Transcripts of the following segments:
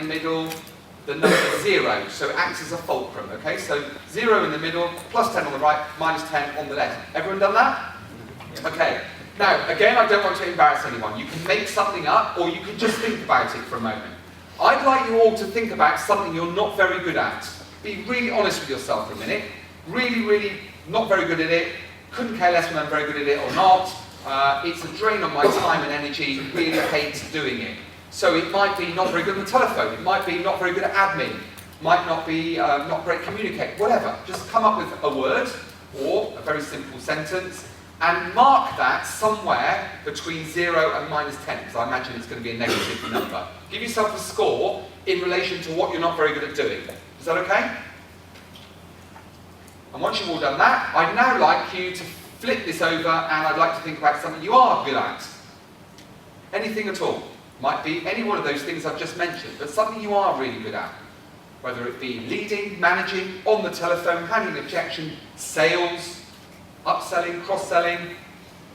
the middle, the number 0, so it acts as a fulcrum, okay? So 0 in the middle, plus 10 on the right, minus 10 on the left. Everyone done that? Okay. Now, again, I don't want to embarrass anyone. You can make something up, or you can just think about it for a moment. I'd like you all to think about something you're not very good at. Be really honest with yourself for a minute. Really, really not very good at it. Couldn't care less when I'm very good at it or not. It's a drain on my time and energy. Really hate doing it. So it might be not very good on the telephone. It might be not very good at admin. Might not be not great at communicating. Whatever. Just come up with a word or a very simple sentence and mark that somewhere between 0 and minus 10, because I imagine it's going to be a negative number. Give yourself a score in relation to what you're not very good at doing. Is that okay? And once you've all done that, I'd now like you to flip this over, and I'd like to think about something you are good at. Anything at all. Might be any one of those things I've just mentioned, but something you are really good at. Whether it be leading, managing, on the telephone, handling objection, sales, upselling, cross-selling,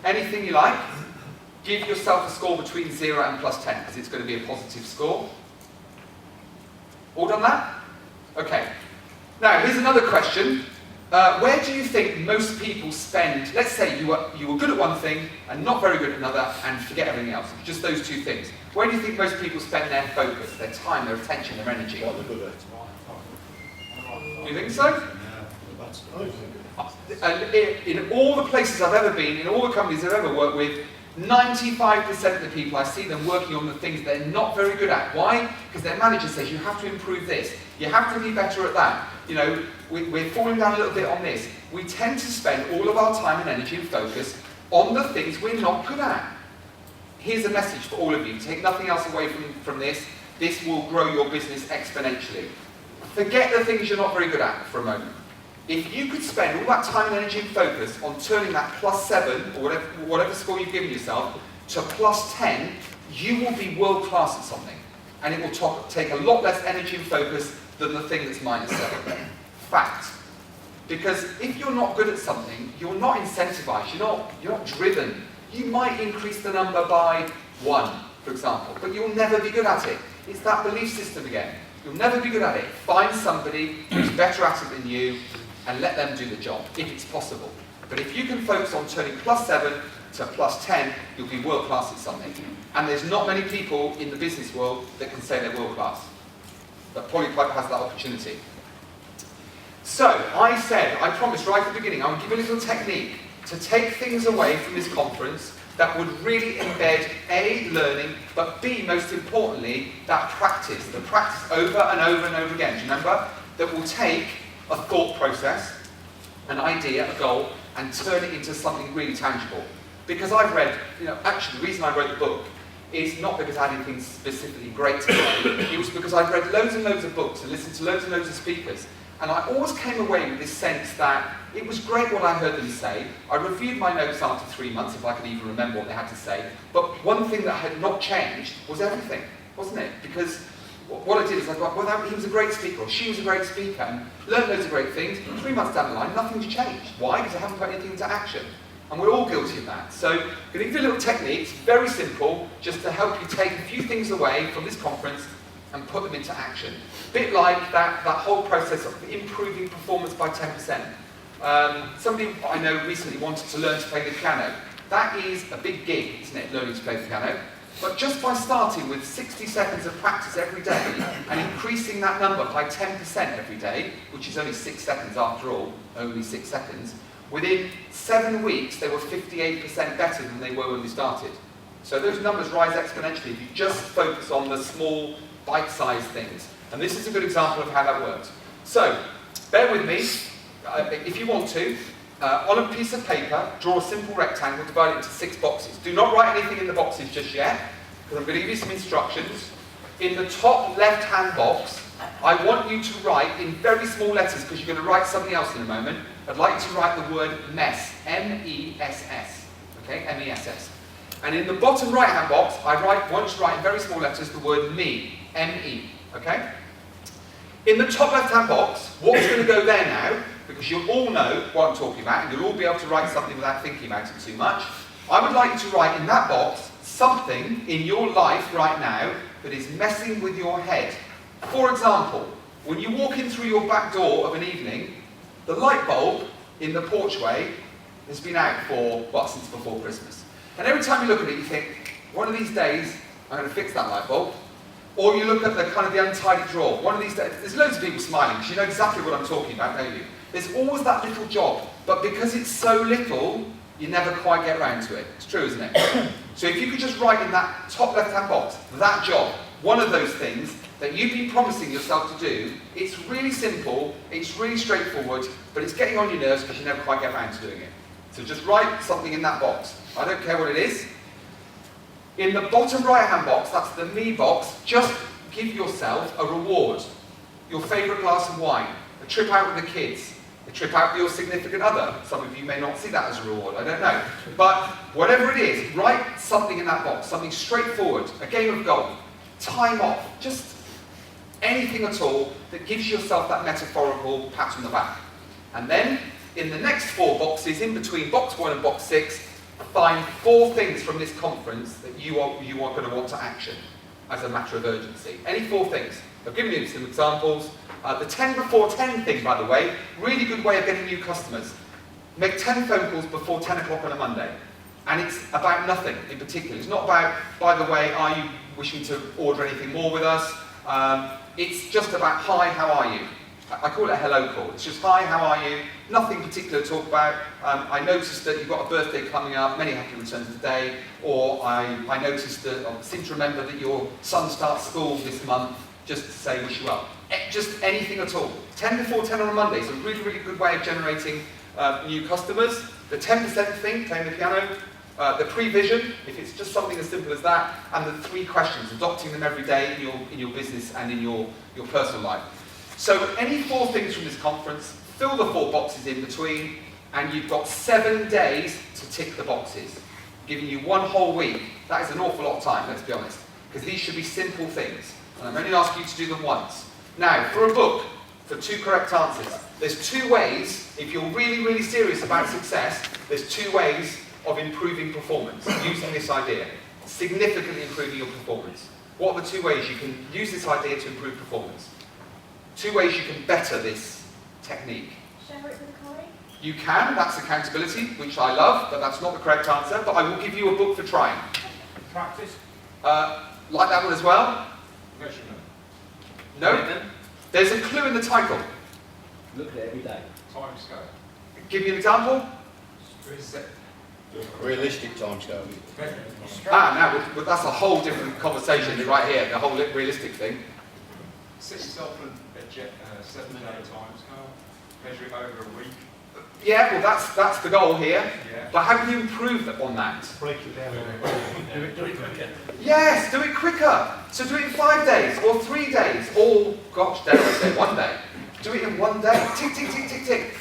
anything you like. Give yourself a score between 0 and plus 10, because it's going to be a positive score. All done that? Okay. Now, here's another question. Where do you think most people spend, let's say you were good at one thing and not very good at another and forget everything else, just those two things. Where do you think most people spend their focus, their time, their attention, their energy? What they're good at. Do you think so? And in all the places I've ever been, in all the companies I've ever worked with, 95% of the people, I see them working on the things they're not very good at. Why? Because their manager says, you have to improve this. You have to be better at that. You know, we're falling down a little bit on this. We tend to spend all of our time and energy and focus on the things we're not good at. Here's a message for all of you. Take nothing else away from this. This will grow your business exponentially. Forget the things you're not very good at for a moment. If you could spend all that time and energy and focus on turning that plus 7, or whatever score you've given yourself, to plus 10, you will be world class at something. And it will take a lot less energy and focus than the thing that's minus 7. Fact. Because if you're not good at something, you're not incentivized, you're not driven. You might increase the number by 1, for example, but you'll never be good at it. It's that belief system again. You'll never be good at it. Find somebody who's better at it than you, and let them do the job, if it's possible. But if you can focus on turning plus 7 to plus 10, you'll be world class at something. And there's not many people in the business world that can say they're world class. But Polypipe has that opportunity. So, I promised right at the beginning, I would give you a little technique to take things away from this conference that would really embed A, learning, but B, most importantly, that practice. The practice over and over and over again. Do you remember? That will take a thought process, an idea, a goal, and turn it into something really tangible. Because I've read, actually the reason I wrote the book is not because I had anything specifically great to say, it was because I've read loads and loads of books and listened to loads and loads of speakers, and I always came away with this sense that it was great what I heard them say. I reviewed my notes after 3 months, if I could even remember what they had to say, but one thing that had not changed was everything, wasn't it? Because what I did is I thought, well, he was a great speaker, or she was a great speaker, and learned loads of great things. 3 months down the line, nothing's changed. Why? Because I haven't put anything into action. And we're all guilty of that. So I'm going to give you a little technique, it's very simple, just to help you take a few things away from this conference and put them into action. A bit like that whole process of improving performance by 10%. Somebody I know recently wanted to learn to play the piano. That is a big gig, isn't it, learning to play the piano? But just by starting with 60 seconds of practice every day and increasing that number by 10% every day, which is only 6 seconds after all, only 6 seconds, within 7 weeks they were 58% better than they were when we started. So those numbers rise exponentially if you just focus on the small, bite-sized things. And this is a good example of how that works. So, bear with me, if you want to, on a piece of paper, draw a simple rectangle, divide it into 6 boxes. Do not write anything in the boxes just yet, because I'm going to give you some instructions. In the top left-hand box, I want you to write in very small letters, because you're going to write something else in a moment. I'd like you to write the word mess, M-E-S-S, okay, M-E-S-S. And in the bottom right-hand box, I want you to write in very small letters the word me, M-E, okay? In the top left-hand box, what's going to go there now, because you'll all know what I'm talking about, and you'll all be able to write something without thinking about it too much, I would like you to write in that box something in your life right now that is messing with your head. For example, when you walk in through your back door of an evening, the light bulb in the porchway has been out for, well, since before Christmas. And every time you look at it, you think, one of these days, I'm going to fix that light bulb. Or you look at the kind of the untidy drawer. One of these days, there's loads of people smiling, because you know exactly what I'm talking about, don't you? There's always that little job, but because it's so little, you never quite get around to it. It's true, isn't it? So if you could just write in that top left-hand box, that job, one of those things that you've been promising yourself to do, it's really simple, it's really straightforward, but it's getting on your nerves because you never quite get around to doing it. So just write something in that box. I don't care what it is. In the bottom right-hand box, that's the me box, just give yourself a reward. Your favourite glass of wine, a trip out with the kids, a trip out with your significant other. Some of you may not see that as a reward, I don't know. But whatever it is, write something in that box, something straightforward, a game of golf, time off, just anything at all that gives yourself that metaphorical pat on the back. And then, in the next 4 boxes, in between box 1 and box 6, find 4 things from this conference that you are going to want to action as a matter of urgency. Any 4 things. I've given you some examples. The 10 before 10 thing, by the way, really good way of getting new customers. Make 10 phone calls before 10 o'clock on a Monday. And it's about nothing in particular. It's not about, by the way, are you wishing to order anything more with us? It's just about, hi, how are you? I call it a hello call. It's just, hi, how are you? Nothing particular to talk about. I noticed that you've got a birthday coming up, many happy returns today. Or I noticed that, I seem to remember that your son starts school this month, just to say wish you well. Just anything at all. 10 before 10 on a Monday is a really, really good way of generating new customers. The 10% thing, playing the piano. The pre-vision, if it's just something as simple as that. And the 3 questions, adopting them every day in your business and in your personal life. So any 4 things from this conference, fill the 4 boxes in between, and you've got 7 days to tick the boxes, giving you 1 whole week. That is an awful lot of time, let's be honest, because these should be simple things. And I'm only asking you to do them once. Now, for a book, for 2 correct answers, there's 2 ways, if you're really, really serious about success, there's 2 ways of improving performance using this idea, significantly improving your performance. What are the 2 ways you can use this idea to improve performance? 2 ways you can better this technique. Share it with a colleague? You can, that's accountability, which I love, but that's not the correct answer, but I will give you a book for trying. Practice? Like that one as well? Measurement. No? There's a clue in the title. Look at it every day. Time scale. Give you an example? Realistic timescale. Now, that's a whole different conversation right here, the whole realistic thing. Set yourself a 7-day time scale. Measure it over a week. Yeah, well that's the goal here. Yeah. But how can you improve on that? Break it down. Do it quicker. Yes, do it quicker. So do it in 5 days, or 3 days, or, gosh, dare I say 1 day. Do it in 1 day. Tick, tick, tick, tick, tick.